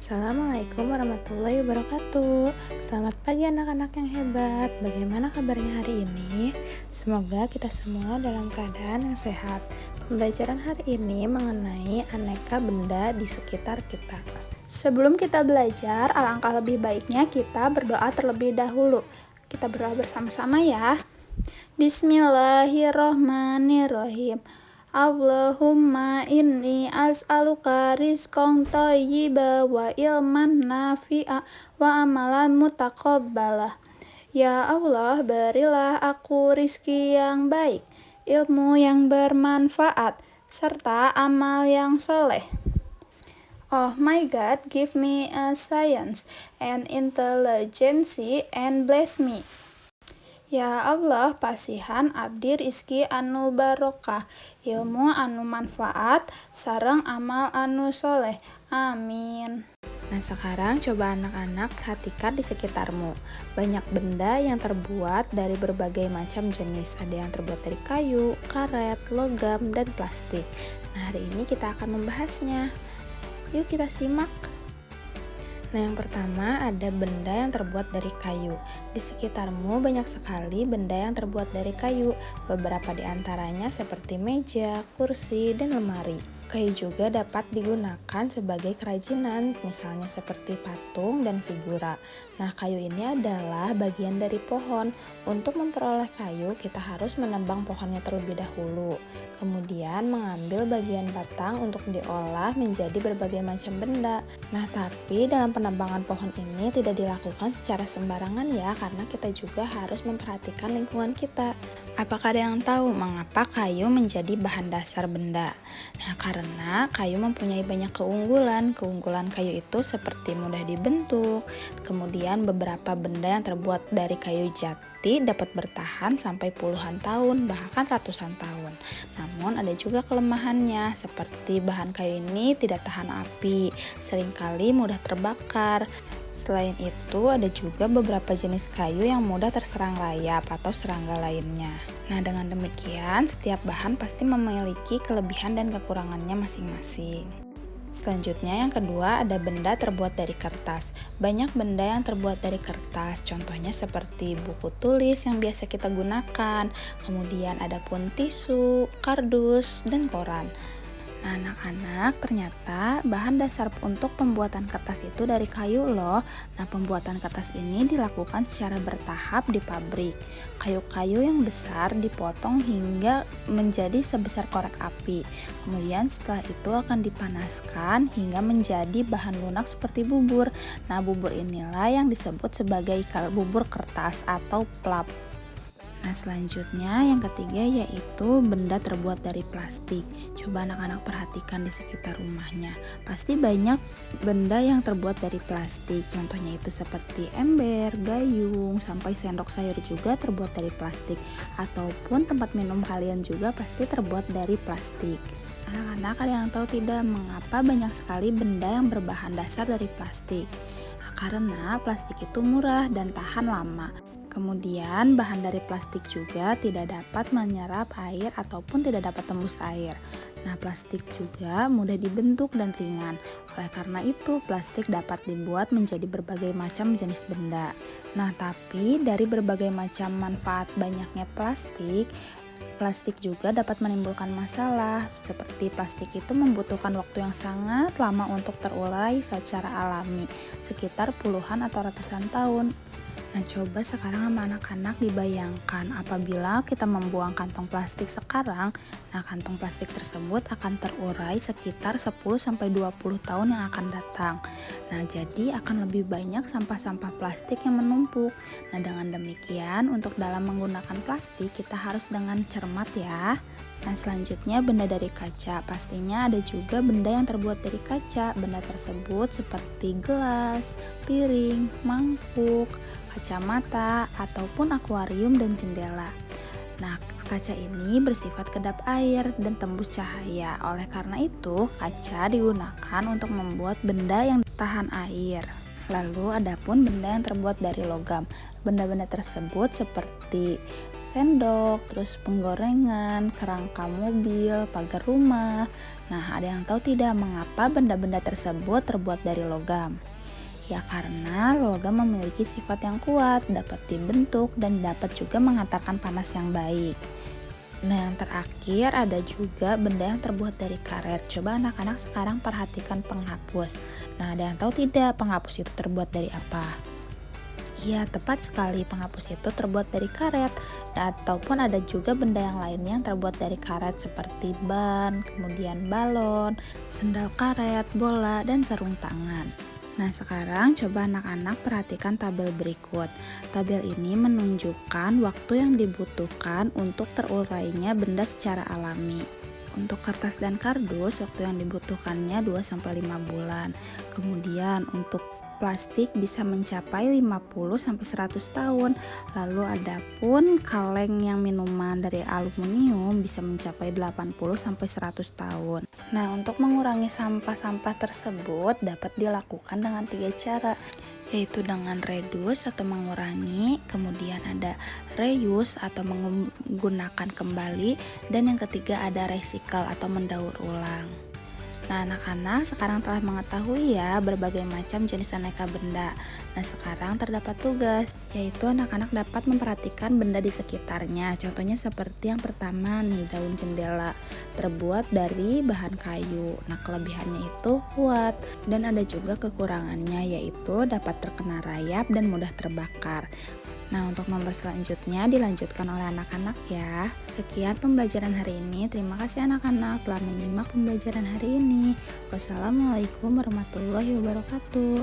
Assalamualaikum warahmatullahi wabarakatuh. Selamat pagi anak-anak yang hebat. Bagaimana kabarnya hari ini? Semoga kita semua dalam keadaan yang sehat. Pembelajaran hari ini mengenai aneka benda di sekitar kita. Sebelum kita belajar, alangkah lebih baiknya kita berdoa terlebih dahulu. Kita berdoa bersama-sama ya. Bismillahirrohmanirrohim. Allahumma inni as'aluka rizqan thayyiba wa ilman nafi'a wa amalan mutaqabbalah. Ya Allah, berilah aku rizki yang baik, ilmu yang bermanfaat, serta amal yang soleh. Oh my God, give me a science and intelligence and bless me. Ya Allah, pasihan abdi rizki anu barokah, ilmu anu manfaat, sareng amal anu soleh. Amin. Nah, sekarang coba anak-anak perhatikan di sekitarmu. Banyak benda yang terbuat dari berbagai macam jenis. Ada yang terbuat dari kayu, karet, logam, dan plastik. Nah, hari ini kita akan membahasnya. Yuk kita simak. Nah, yang pertama ada benda yang terbuat dari kayu. Di sekitarmu banyak sekali benda yang terbuat dari kayu. Beberapa di antaranya seperti meja, kursi, dan lemari. Kayu juga dapat digunakan sebagai kerajinan, misalnya seperti patung dan figura. Nah, kayu ini adalah bagian dari pohon. Untuk memperoleh kayu, kita harus menebang pohonnya terlebih dahulu. Kemudian mengambil bagian batang untuk diolah menjadi berbagai macam benda. Nah, tapi dalam penebangan pohon ini tidak dilakukan secara sembarangan ya, karena kita juga harus memperhatikan lingkungan kita. Apakah ada yang tahu mengapa kayu menjadi bahan dasar benda? Nah, karena kayu mempunyai banyak keunggulan. Keunggulan kayu itu seperti mudah dibentuk. Kemudian beberapa benda yang terbuat dari kayu jati dapat bertahan sampai puluhan tahun, bahkan ratusan tahun. Namun ada juga kelemahannya, seperti bahan kayu ini tidak tahan api, seringkali mudah terbakar. Selain itu, ada juga beberapa jenis kayu yang mudah terserang rayap atau serangga lainnya. Nah, dengan demikian, setiap bahan pasti memiliki kelebihan dan kekurangannya masing-masing. Selanjutnya, yang kedua, ada benda terbuat dari kertas. Banyak benda yang terbuat dari kertas, contohnya seperti buku tulis yang biasa kita gunakan, kemudian ada pun tisu, kardus, dan koran. Nah, anak-anak, ternyata bahan dasar untuk pembuatan kertas itu dari kayu loh. Nah, pembuatan kertas ini dilakukan secara bertahap di pabrik. Kayu-kayu yang besar dipotong hingga menjadi sebesar korek api. Kemudian setelah itu akan dipanaskan hingga menjadi bahan lunak seperti bubur. Nah, bubur inilah yang disebut sebagai bubur kertas atau pulp. Nah, selanjutnya yang ketiga yaitu benda terbuat dari plastik. Coba anak-anak perhatikan di sekitar rumahnya. Pasti banyak benda yang terbuat dari plastik. Contohnya itu seperti ember, gayung, sampai sendok sayur juga terbuat dari plastik. Ataupun tempat minum kalian juga pasti terbuat dari plastik. Anak-anak, ada yang tahu tidak mengapa banyak sekali benda yang berbahan dasar dari plastik? Nah, karena plastik itu murah dan tahan lama. Kemudian bahan dari plastik juga tidak dapat menyerap air ataupun tidak dapat tembus air. Nah, plastik juga mudah dibentuk dan ringan. Oleh karena itu, plastik dapat dibuat menjadi berbagai macam jenis benda. Nah, tapi dari berbagai macam manfaat banyaknya plastik juga dapat menimbulkan masalah. Seperti plastik itu membutuhkan waktu yang sangat lama untuk terurai secara alami, sekitar puluhan atau ratusan tahun. Nah, coba sekarang sama anak-anak dibayangkan apabila kita membuang kantong plastik sekarang, nah kantong plastik tersebut akan terurai sekitar 10-20 tahun yang akan datang. Nah, jadi akan lebih banyak sampah-sampah plastik yang menumpuk. Nah, dengan demikian untuk dalam menggunakan plastik kita harus dengan cermat ya. Nah, selanjutnya benda dari kaca. Pastinya ada juga benda yang terbuat dari kaca. Benda tersebut seperti gelas, piring, mangkuk, kacamata, ataupun akuarium dan jendela. Nah, kaca ini bersifat kedap air dan tembus cahaya. Oleh karena itu, kaca digunakan untuk membuat benda yang tahan air. Lalu adapun benda yang terbuat dari logam. Benda-benda tersebut seperti sendok, terus penggorengan, kerangka mobil, pagar rumah. Nah, ada yang tahu tidak mengapa benda-benda tersebut terbuat dari logam? Ya karena logam memiliki sifat yang kuat, dapat dibentuk dan dapat juga menghantarkan panas yang baik. Nah, yang terakhir ada juga benda yang terbuat dari karet. Coba anak-anak sekarang perhatikan penghapus. Nah, ada yang tahu tidak penghapus itu terbuat dari apa? Iya, tepat sekali. Penghapus itu terbuat dari karet. Ataupun ada juga benda yang lainnya yang terbuat dari karet seperti ban, kemudian balon, sendal karet, bola, dan sarung tangan. Nah, sekarang coba anak-anak perhatikan tabel berikut. Tabel ini menunjukkan waktu yang dibutuhkan untuk terurainya benda secara alami. Untuk kertas dan kardus, waktu yang dibutuhkannya 2-5 bulan. Kemudian untuk plastik bisa mencapai 50-100 tahun. Lalu ada pun kaleng yang minuman dari aluminium bisa mencapai 80-100 tahun. Nah, untuk mengurangi sampah-sampah tersebut dapat dilakukan dengan 3 cara, yaitu dengan reduce atau mengurangi, kemudian ada reuse atau menggunakan kembali, dan yang ketiga ada recycle atau mendaur ulang. Nah, anak-anak sekarang telah mengetahui ya berbagai macam jenis aneka benda. Nah, sekarang terdapat tugas, yaitu anak-anak dapat memperhatikan benda di sekitarnya. Contohnya seperti yang pertama nih, daun jendela terbuat dari bahan kayu. Nah, kelebihannya itu kuat dan ada juga kekurangannya, yaitu dapat terkena rayap dan mudah terbakar. Nah, untuk nomor selanjutnya dilanjutkan oleh anak-anak ya. Sekian pembelajaran hari ini. Terima kasih anak-anak telah menyimak pembelajaran hari ini. Wassalamualaikum warahmatullahi wabarakatuh.